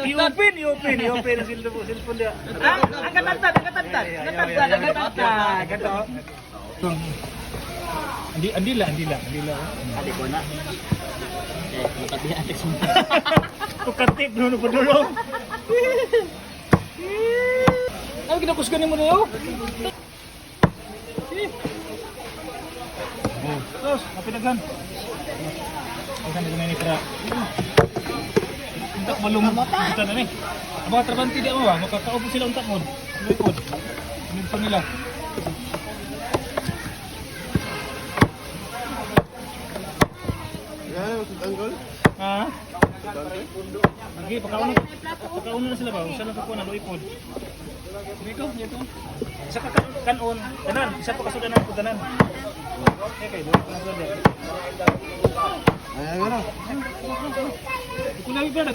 I-open ang cellphone niya. Ang katantad. Ganto. Andila. Ate ko na. Matabi ate ko. Tukatip no padulong. Ano ginakusgan mo niyo? Terus, kapinaghan. Akan na ni kra. Untak malumot kita na ni. Aba trabanti di mo ba? Makakaupo sila untak mo. Lipod. Ano nila? Ha? Lagi pagkaon na sila ba? Usa lang ko na loipod. Dito. Isa ka kanon, tanan, isa pa kasudanan ko tanan. Okay, do ko na. Ay, ano? Kung lagi ba